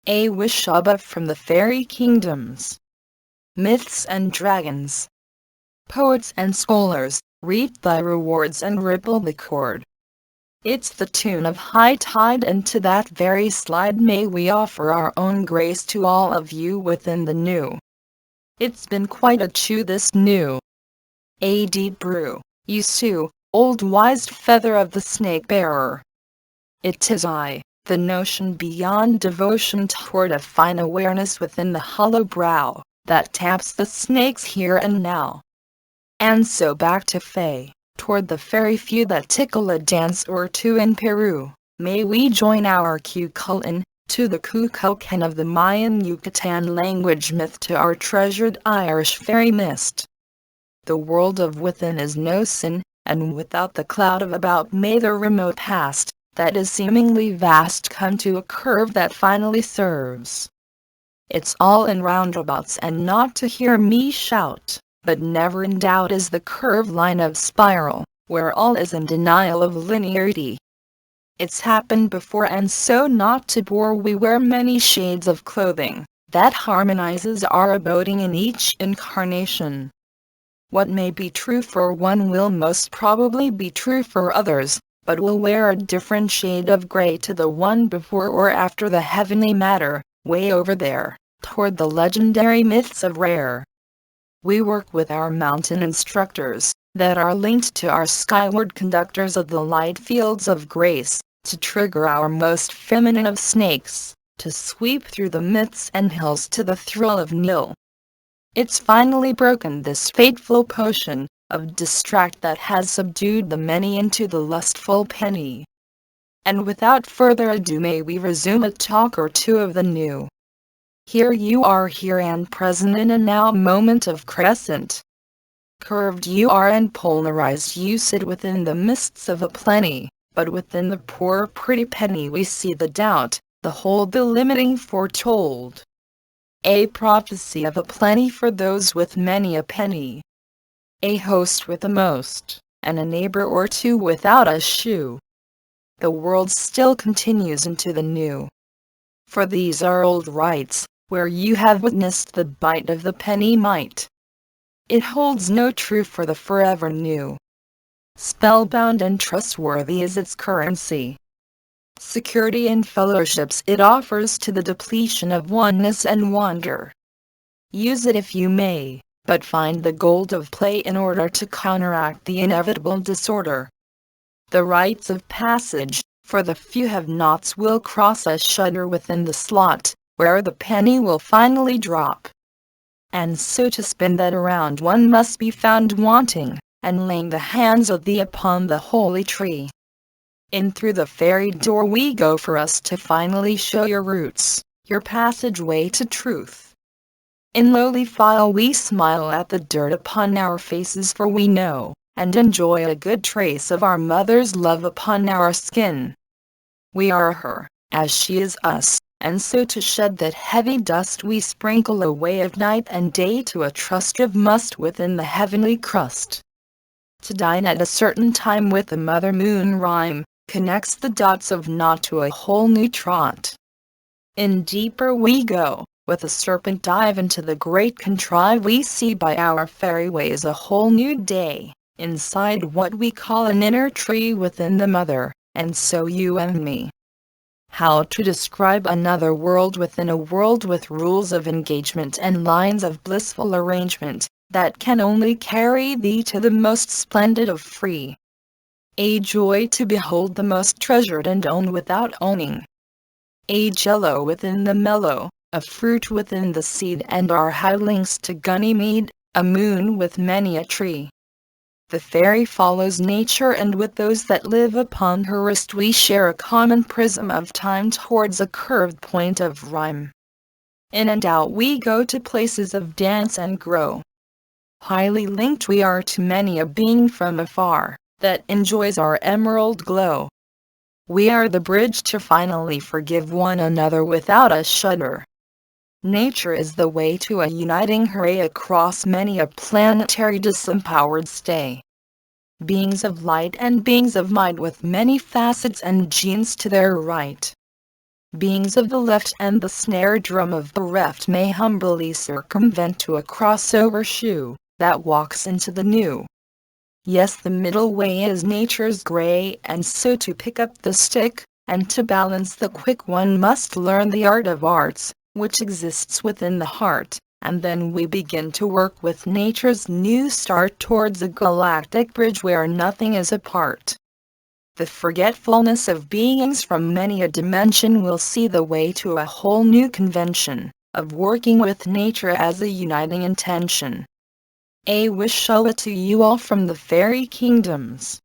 Awishabaa from the fairy kingdoms. Myths and dragons. Poets and scholars, reap thy rewards and ripple the chord. It's the tune of high tide, and to that very slide may we offer our own grace to all of you within the new. It's been quite a chew this new brew, you Sioux, old wise feather of the snake bearer. It is I, the notion beyond devotion toward a fine awareness within the hollow brow, that taps the snakes here and now. And so back to Fae, toward the fairy few that tickle a dance or two in Peru, may we join our Cu Chulain, to the Kukulkan of the Mayan Yucatan language myth, to our treasured Irish fairy mist. The world of within is no sin, and without the cloud of about may the remote past, that is seemingly vast, come to a curve that finally serves. It's all in roundabouts, and not to hear me shout, but never in doubt is the curved line of spiral, where all is in denial of linearity. It's happened before, and so not to bore we wear many shades of clothing, that harmonizes our aboding in each incarnation. What may be true for one will most probably be true for others, but will wear a different shade of gray to the one before or after the heavenly matter, way over there, toward the legendary myths of rare. We work with our mountain instructors, that are linked to our skyward conductors of the light fields of grace, to trigger our most feminine of snakes, to sweep through the myths and hills to the thrill of nil. It's finally broken this fateful potion of distract that has subdued the many into the lustful penny. And without further ado may we resume a talk or two of the new. Here you are, here and present in a now moment of crescent. Curved you are and polarized you sit within the mists of aplenty, but within the poor pretty penny we see the doubt, the hold, the limiting foretold. A prophecy of aplenty for those with many a penny. A host with the most, and a neighbor or two without a shoe. The world still continues into the new. For these are old rites, where you have witnessed the bite of the penny might. It holds no true for the forever new. Spellbound and trustworthy is its currency. Security and fellowships it offers to the depletion of oneness and wonder. Use it if you may, but find the gold of play in order to counteract the inevitable disorder. The rites of passage, for the few have-nots, will cross a shudder within the slot, where the penny will finally drop. And so to spin that around one must be found wanting, and laying the hands of thee upon the holy tree. In through the fairy door we go for us to finally show your roots, your passageway to truth. In lowly file we smile at the dirt upon our faces, for we know, and enjoy a good trace of our mother's love upon our skin. We are her, as she is us, and so to shed that heavy dust we sprinkle away of night and day to a trust of must within the heavenly crust. To dine at a certain time with the mother moon rhyme, connects the dots of naught to a whole new trot. In deeper we go, with a serpent dive into the great contrive we see by our fairy ways a whole new day, inside what we call an inner tree within the mother, and so you and me. How to describe another world within a world with rules of engagement and lines of blissful arrangement, that can only carry thee to the most splendid of free. A joy to behold the most treasured and own without owning. A jello within the mellow, a fruit within the seed, and our high links to Ganymede, a moon with many a tree. The fairy follows nature, and with those that live upon her wrist we share a common prism of time towards a curved point of rhyme. In and out we go to places of dance and grow. Highly linked we are to many a being from afar, that enjoys our emerald glow. We are the bridge to finally forgive one another without a shudder. Nature is the way to a uniting hooray across many a planetary disempowered stay. Beings of light and beings of might with many facets and genes to their right. Beings of the left and the snare drum of the reft may humbly circumvent to a crossover shoe that walks into the new. Yes, the middle way is nature's gray, and so to pick up the stick, and to balance the quick, one must learn the art of arts, which exists within the heart, and then we begin to work with nature's new start towards a galactic bridge where nothing is apart. The forgetfulness of beings from many a dimension will see the way to a whole new convention of working with nature as a uniting intention. Awishabaa to you all from the fairy kingdoms.